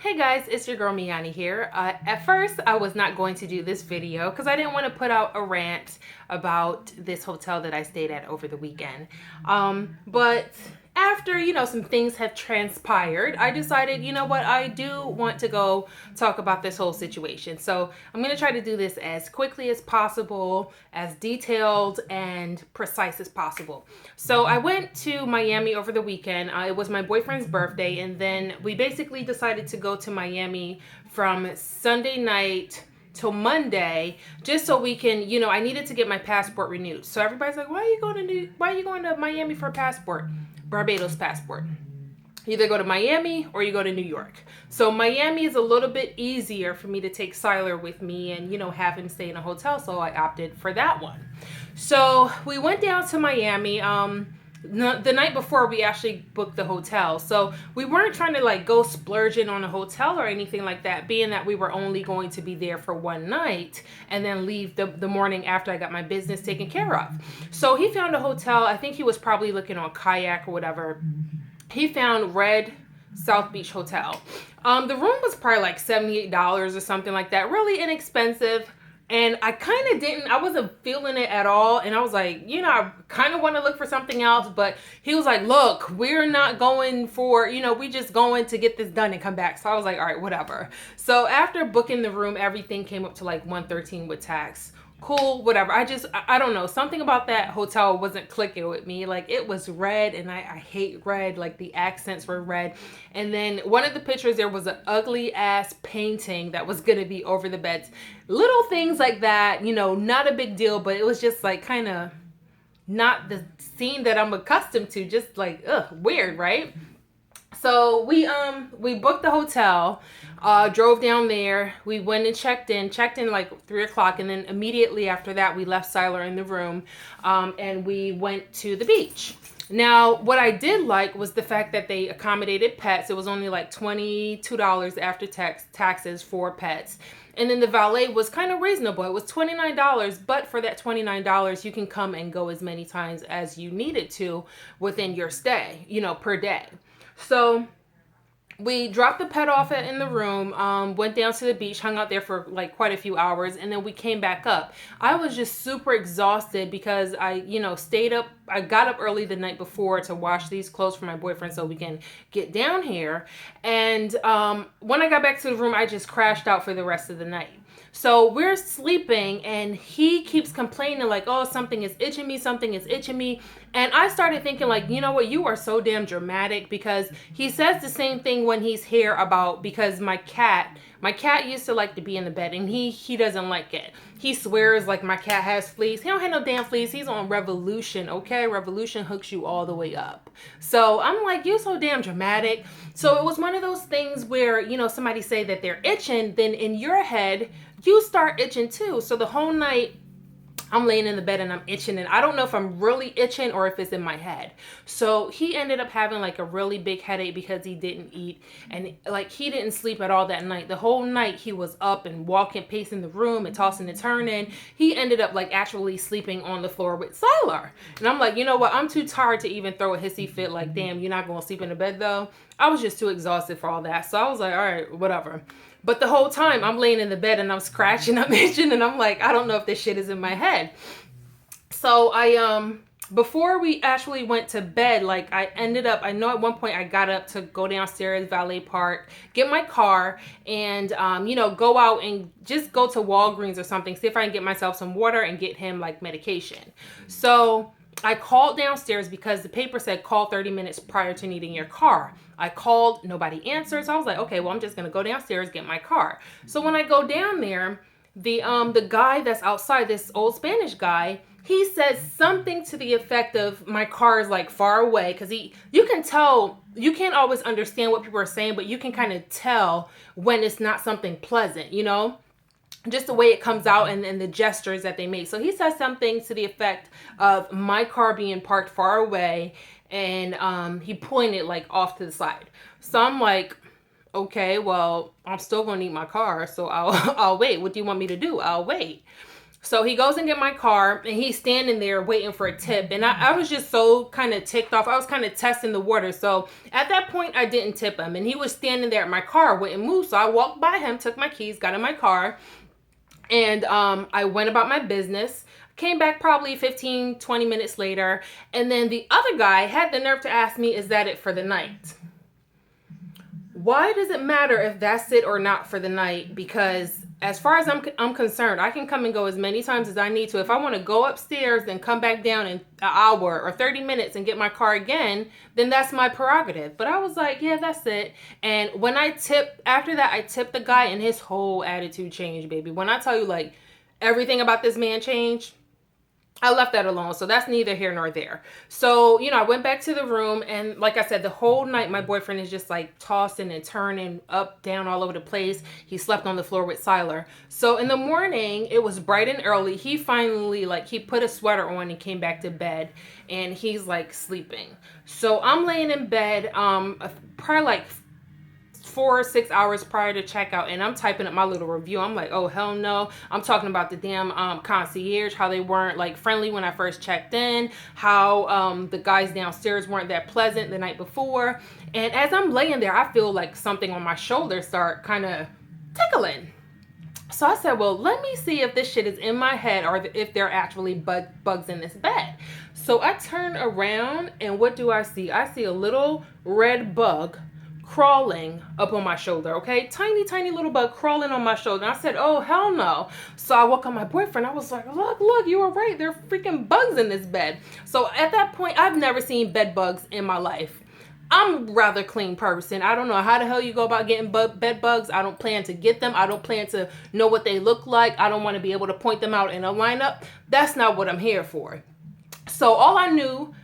Hey guys, it's your girl Me-Anie here. At first, I was not going to do this video because I didn't want to put out a rant about this hotel that I stayed at over the weekend. But after, some things have transpired, I decided, you know what, I do want to go talk about this whole situation. So I'm going to try to do this as quickly as possible, as detailed and precise as possible. So I went to Miami over the weekend. It was my boyfriend's birthday, and then we basically decided to go to Miami from Sunday night till Monday, just so we can, I needed to get my passport renewed. So everybody's like, why are you going to Miami for a passport? Barbados passport. Either go to Miami or you go to New York. So Miami is a little bit easier for me to take Siler with me and, have him stay in a hotel. So I opted for that one. So we went down to Miami. The night before, we actually booked the hotel. So we weren't trying to go splurging on a hotel or anything like that, being that we were only going to be there for one night and then leave the morning after I got my business taken care of. So he found a hotel. I think he was probably looking on Kayak or whatever. He found Red South Beach Hotel. The room was probably like $78 or something like that. Really inexpensive. And I I wasn't feeling it at all. And I was like, I kind of want to look for something else. But he was like, look, we're not going for, we just going to get this done and come back. So I was like, all right, whatever. So after booking the room, everything came up to like $113 with tax. Cool, whatever. I don't know. Something about that hotel wasn't clicking with me. Like, it was red, and I hate red. Like, the accents were red. And then one of the pictures, there was an ugly ass painting that was going to be over the beds. Little things like that, not a big deal, but it was just like kind of not the scene that I'm accustomed to. Just like, weird, right? So we booked the hotel, drove down there. We went and checked in like 3 o'clock. And then immediately after that, we left Siler in the room, and we went to the beach. Now, what I did like was the fact that they accommodated pets. It was only like $22 after taxes for pets. And then the valet was kind of reasonable. It was $29, but for that $29, you can come and go as many times as you needed to within your stay, per day. So we dropped the pet off in the room, went down to the beach, hung out there for like quite a few hours, and then we came back up. I was just super exhausted because I stayed up. I got up early the night before to wash these clothes for my boyfriend so we can get down here. And when I got back to the room, I just crashed out for the rest of the night. So we're sleeping and he keeps complaining like, oh, something is itching me. And I started thinking like, you know what, you are so damn dramatic, because he says the same thing when he's here about, because my cat used to like to be in the bed and he doesn't like it. He swears like my cat has fleas. He don't have no damn fleas. He's on Revolution, okay? Revolution hooks you all the way up. So I'm like, you're so damn dramatic. So it was one of those things where, somebody say that they're itching, then in your head, you start itching too. So the whole night, I'm laying in the bed and I'm itching, and I don't know if I'm really itching or if it's in my head. So he ended up having like a really big headache because he didn't eat, and like he didn't sleep at all that night. The whole night he was up and walking, pacing the room and tossing and turning. He ended up like actually sleeping on the floor with Siler. And I'm like, you know what? I'm too tired to even throw a hissy fit like, damn, you're not going to sleep in the bed though. I was just too exhausted for all that. So I was like, all right, whatever. But the whole time I'm laying in the bed and I'm scratching, I'm itching, and I'm like, I don't know if this shit is in my head. So before we actually went to bed, like I know at one point I got up to go downstairs, valet park, get my car, and, go out and just go to Walgreens or something, see if I can get myself some water and get him like medication. So I called downstairs because the paper said call 30 minutes prior to needing your car. I called, nobody answered. So I was like, okay, well, I'm just going to go downstairs, get my car. So when I go down there, the guy that's outside, this old Spanish guy, he says something to the effect of my car is like far away. Cause you can tell, you can't always understand what people are saying, but you can kind of tell when it's not something pleasant, just the way it comes out and the gestures that they make. So he says something to the effect of my car being parked far away, and he pointed like off to the side. So I'm like, okay, well, I'm still gonna need my car, so I'll I'll wait. What do you want me to do? I'll wait. So he goes and get my car, and he's standing there waiting for a tip. And I was just so kind of ticked off. I was kind of testing the water. So at that point, I didn't tip him. And he was standing there at my car, wouldn't move. So I walked by him, took my keys, got in my car, and I went about my business. Came back probably 15, 20 minutes later. And then the other guy had the nerve to ask me, is that it for the night? Why does it matter if that's it or not for the night? Because as far as I'm concerned, I can come and go as many times as I need to. If I want to go upstairs and come back down in an hour or 30 minutes and get my car again, then that's my prerogative. But I was like, yeah, that's it. And when after that, I tipped the guy, and his whole attitude changed, baby. When I tell you, like, everything about this man changed, I left that alone. So that's neither here nor there. So, I went back to the room, and like I said, the whole night my boyfriend is just like tossing and turning up, down, all over the place. He slept on the floor with Siler. So in the morning, it was bright and early. He finally, he put a sweater on and came back to bed, and he's like sleeping. So I'm laying in bed, probably like 4 or 6 hours prior to checkout, and I'm typing up my little review. I'm like, oh, hell no. I'm talking about the damn concierge, how they weren't like friendly when I first checked in, how the guys downstairs weren't that pleasant the night before. And as I'm laying there, I feel like something on my shoulder start kind of tickling. So I said, well, let me see if this shit is in my head or if there are actually bugs in this bed. So I turn around, and what do I see? I see a little red bug crawling up on my shoulder, okay? Tiny, tiny little bug crawling on my shoulder. And I said, oh, hell no. So I woke up my boyfriend. I was like, look, you were right. There are freaking bugs in this bed. So at that point, I've never seen bed bugs in my life. I'm a rather clean person. I don't know how the hell you go about getting bed bugs. I don't plan to get them. I don't plan to know what they look like. I don't want to be able to point them out in a lineup. That's not what I'm here for. So all I knew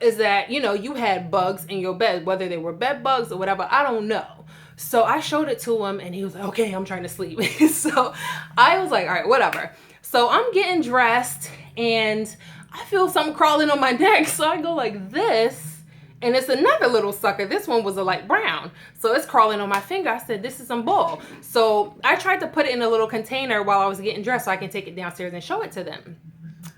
is that, you had bugs in your bed, whether they were bed bugs or whatever, I don't know. So I showed it to him, and he was like, okay, I'm trying to sleep. So I was like, all right, whatever. So I'm getting dressed, and I feel something crawling on my neck. So I go like this, and it's another little sucker. This one was a light brown. So it's crawling on my finger. I said, this is some bull. So I tried to put it in a little container while I was getting dressed so I can take it downstairs and show it to them.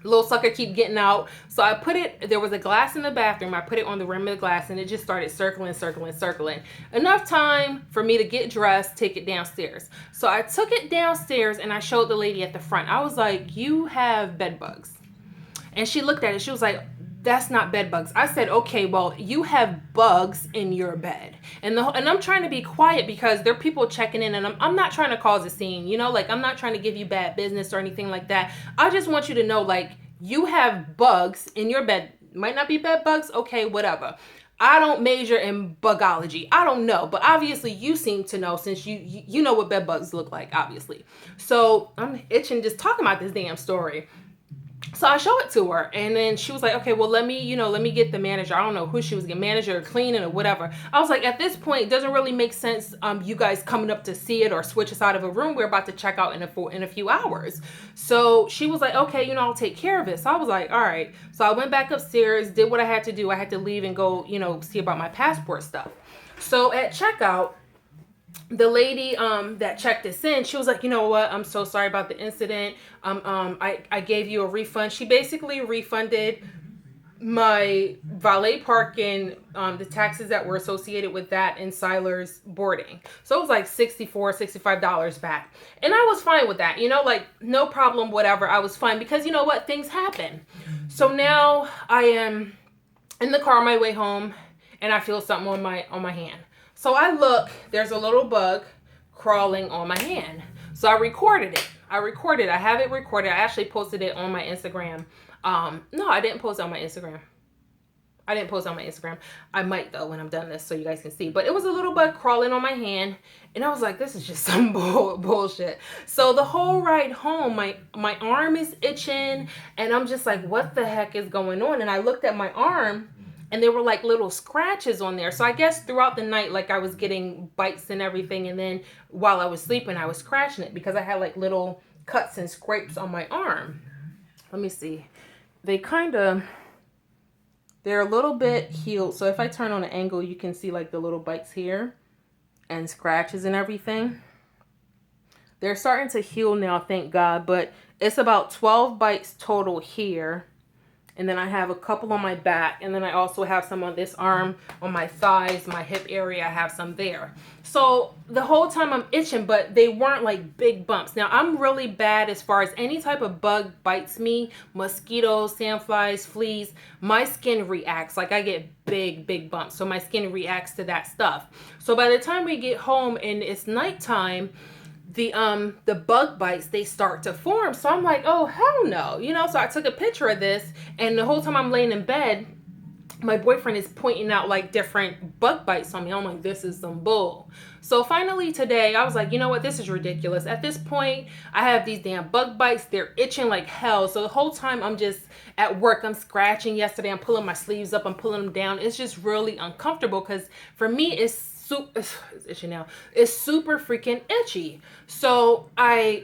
Little sucker keep getting out. So I put it, there was a glass in the bathroom. I put it on the rim of the glass, and it just started circling. Enough time for me to get dressed, take it downstairs. So I took it downstairs, and I showed the lady at the front. I was like, you have bed bugs. And she looked at it. She was like, that's not bed bugs. I said, okay, well, you have bugs in your bed. And I'm trying to be quiet because there are people checking in, and I'm not trying to cause a scene, I'm not trying to give you bad business or anything like that. I just want you to know, you have bugs in your bed. Might not be bed bugs. Okay, whatever. I don't major in bugology. I don't know, but obviously you seem to know since you know what bed bugs look like, obviously. So I'm itching just talking about this damn story. So I show it to her, and then she was like, okay, well, let me get the manager. I don't know who she was getting, manager or cleaning or whatever. I was like, at this point, it doesn't really make sense you guys coming up to see it or switch us out of a room. We're about to check out in a few hours. So she was like, okay, I'll take care of it. So I was like, all right. So I went back upstairs, did what I had to do. I had to leave and go, see about my passport stuff. So at checkout, the lady that checked us in, she was like, you know what, I'm so sorry about the incident. I gave you a refund. She basically refunded my valet parking, the taxes that were associated with that, and Siler's boarding. So it was like $64, $65 back. And I was fine with that, no problem, whatever. I was fine because you know what, things happen. So now I am in the car on my way home, and I feel something on my hand. So I look, there's a little bug crawling on my hand. So I recorded it. I have it recorded. I actually posted it on my Instagram. No, I didn't post it on my Instagram. I might though when I'm done this so you guys can see. But it was a little bug crawling on my hand, and I was like, this is just some bullshit. So the whole ride home, my arm is itching, and I'm just like, what the heck is going on? And I looked at my arm, and there were like little scratches on there. So I guess throughout the night, I was getting bites and everything. And then while I was sleeping, I was scratching it because I had like little cuts and scrapes on my arm. Let me see. They're a little bit healed. So if I turn on an angle, you can see like the little bites here and scratches and everything. They're starting to heal now, thank God, but it's about 12 bites total here. And then I have a couple on my back. And then I also have some on this arm, on my thighs, my hip area. I have some there. So the whole time I'm itching, but they weren't like big bumps. Now I'm really bad as far as any type of bug bites me, mosquitoes, sandflies, fleas, my skin reacts. Like I get big bumps. So my skin reacts to that stuff. So by the time we get home and it's nighttime, the bug bites, they start to form. So I'm like, oh hell no, so I took a picture of this, and the whole time I'm laying in bed, my boyfriend is pointing out like different bug bites on me. I'm like, this is some bull. So finally today I was like, you know what, this is ridiculous. At this point I have these damn bug bites, they're itching like hell. So the whole time I'm just at work, I'm scratching. Yesterday I'm pulling my sleeves up, I'm pulling them down. It's just really uncomfortable because for me it's itchy now. It's super freaking itchy. So I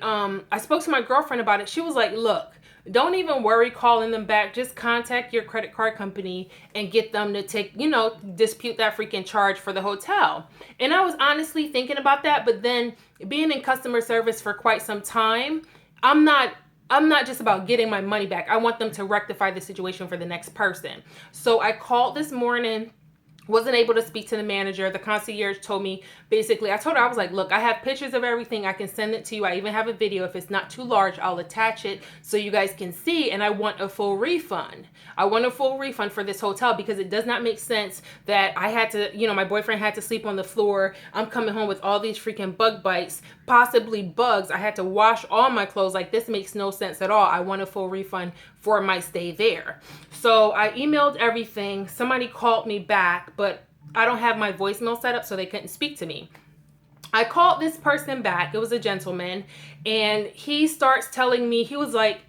spoke to my girlfriend about it. She was like, look, don't even worry calling them back. Just contact your credit card company and get them to take, dispute that freaking charge for the hotel. And I was honestly thinking about that, but then being in customer service for quite some time, I'm not just about getting my money back. I want them to rectify the situation for the next person. So I called this morning. Wasn't able to speak to the manager. The concierge told me, basically, I told her, I was like, look, I have pictures of everything. I can send it to you. I even have a video. If it's not too large, I'll attach it so you guys can see. And I want a full refund. I want a full refund for this hotel because it does not make sense that I had to, my boyfriend had to sleep on the floor. I'm coming home with all these freaking bug bites, possibly bugs. I had to wash all my clothes. Like, this makes no sense at all. I want a full refund for my stay there. So I emailed everything. Somebody called me back, but I don't have my voicemail set up, so they couldn't speak to me. I called this person back. It was a gentleman, and he starts telling me, he was like,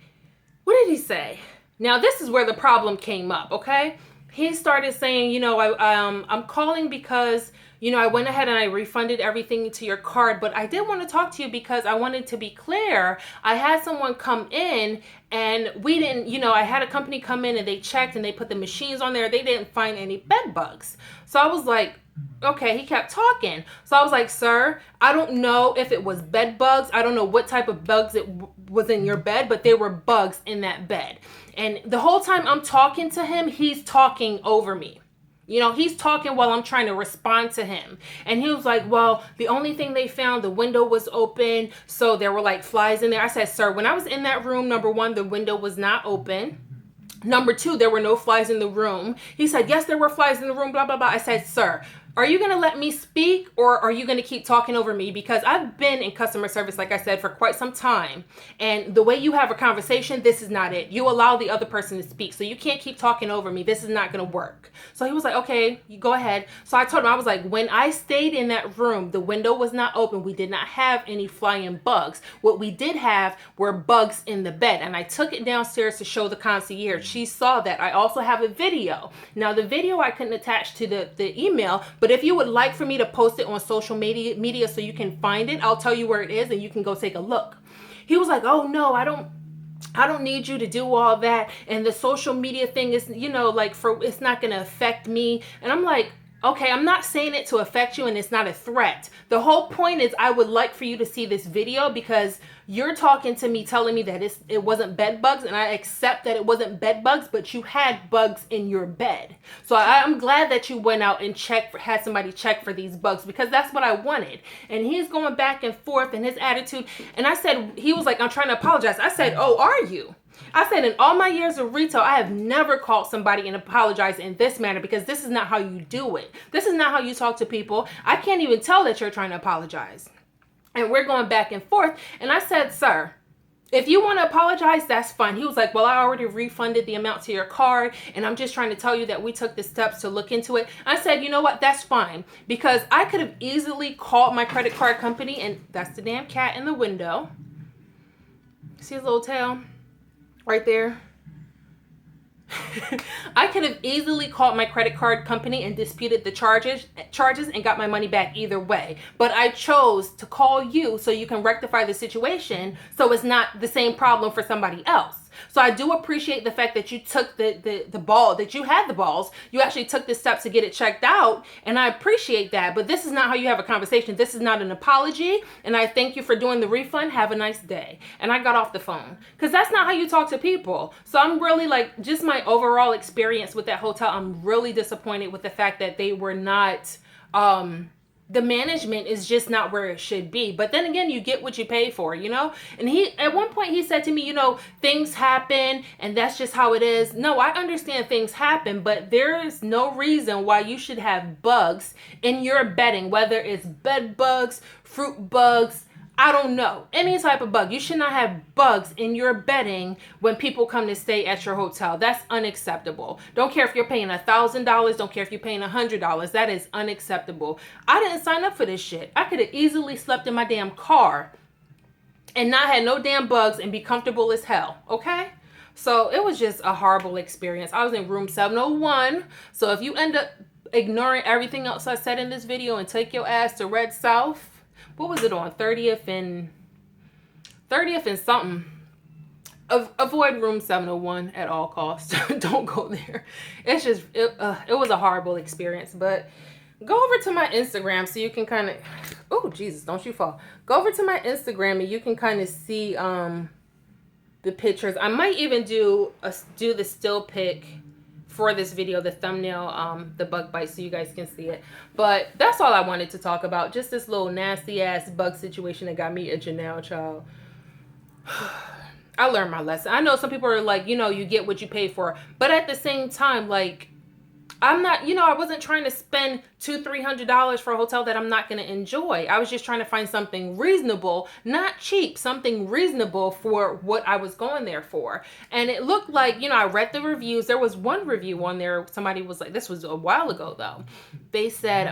what did he say? Now, this is where the problem came up, okay? He started saying, I'm calling because, I went ahead and I refunded everything to your card, but I did want to talk to you because I wanted to be clear. I had someone come in and we didn't, I had a company come in and they checked and they put the machines on there. They didn't find any bed bugs. So I was like, okay, he kept talking. So I was like, sir, I don't know if it was bed bugs. I don't know what type of bugs it was in your bed, but there were bugs in that bed. And the whole time I'm talking to him, he's talking over me. He's talking while I'm trying to respond to him. And he was like, well, the only thing they found, the window was open. So there were like flies in there. I said, sir, when I was in that room, number one, the window was not open. Number two, there were no flies in the room. He said, yes, there were flies in the room, blah, blah, blah. I said, sir, are you going to let me speak or are you going to keep talking over me? Because I've been in customer service, like I said, for quite some time. And the way you have a conversation, this is not it. You allow the other person to speak. So you can't keep talking over me. This is not going to work. So he was like, okay, you go ahead. So I told him, I was like, when I stayed in that room, the window was not open. We did not have any flying bugs. What we did have were bugs in the bed. And I took it downstairs to show the concierge. She saw that. I also have a video. Now, the video I couldn't attach to the email, but if you would like for me to post it on social media so you can find it, I'll tell you where it is and you can go take a look. He was like, oh no, I don't need you to do all that. And the social media thing is, it's not going to affect me. And I'm like, okay, I'm not saying it to affect you and it's not a threat. The whole point is I would like for you to see this video because you're talking to me, telling me that it wasn't bed bugs, and I accept that it wasn't bed bugs, but you had bugs in your bed. So I'm glad that you went out and had somebody check for these bugs because that's what I wanted. And he's going back and forth in his attitude. And I said, he was like, I'm trying to apologize. I said, oh, are you? I said, in all my years of retail, I have never called somebody and apologized in this manner because this is not how you do it. This is not how you talk to people. I can't even tell that you're trying to apologize. And we're going back and forth. And I said, sir, if you want to apologize, that's fine. He was like, well, I already refunded the amount to your card. And I'm just trying to tell you that we took the steps to look into it. I said, you know what? That's fine. Because I could have easily called my credit card company. And that's the damn cat in the window. See his little tail right there? I could have easily called my credit card company and disputed the charges and got my money back either way. But I chose to call you so you can rectify the situation so it's not the same problem for somebody else. So I do appreciate the fact that you took the ball, that you had the balls. You actually took the steps to get it checked out. And I appreciate that. But this is not how you have a conversation. This is not an apology. And I thank you for doing the refund. Have a nice day. And I got off the phone. Because that's not how you talk to people. So I'm really like, just my overall experience with that hotel, I'm really disappointed with the fact that they were not, the management is just not where it should be. But then again, you get what you pay for, you know? And at one point he said to me, you know, things happen and that's just how it is. No, I understand things happen, but there is no reason why you should have bugs in your bedding, whether it's bed bugs, fruit bugs, I don't know, any type of bug. You should not have bugs in your bedding when people come to stay at your hotel. That's unacceptable. Don't care if you're paying $1,000. Don't care if you're paying $100. That is unacceptable. I didn't sign up for this shit. I could have easily slept in my damn car and not had no damn bugs and be comfortable as hell. Okay? So it was just a horrible experience. I was in room 701. So if you end up ignoring everything else I said in this video and take your ass to Red South, what was it on 30th and something? Avoid room 701 at all costs. Don't go there. It's just, it was a horrible experience. But go over to my Instagram so you can kind of, oh Jesus, don't you fall. Go over to my Instagram and you can kind of see the pictures. I might even do the still pic for this video, the thumbnail, the bug bite, so you guys can see it. But that's all I wanted to talk about. Just this little nasty ass bug situation that got me a Janelle, child. I learned my lesson. I know some people are like, you know, you get what you pay for. But at the same time, like, I'm not, you know, I wasn't trying to spend $200-300 for a hotel that I'm not going to enjoy. I was just trying to find something reasonable, not cheap, something reasonable for what I was going there for. And it looked like, you know, I read the reviews. There was one review on there. Somebody was like, this was a while ago though. They said,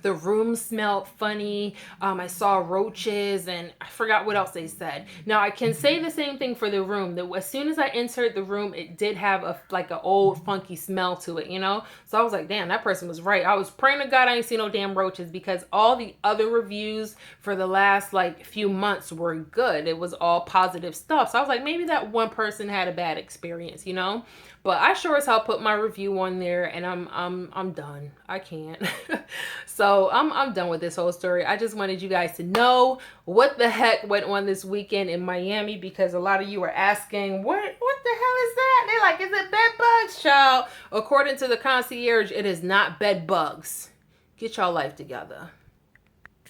the room smelled funny. I saw roaches and I forgot what else they said. Now I can say the same thing for the room. That as soon as I entered the room, it did have like an old funky smell to it, you know? So I was like, damn, that person was right. I was praying to God I ain't see no damn roaches because all the other reviews for the last like few months were good. It was all positive stuff. So I was like, maybe that one person had a bad experience, you know? But I sure as hell put my review on there and I'm done. I can't. So I'm done with this whole story. I just wanted you guys to know what the heck went on this weekend in Miami because a lot of you were asking, what the hell is that? They're like, is it bed bugs, child? According to the concierge, it is not bed bugs. Get y'all life together.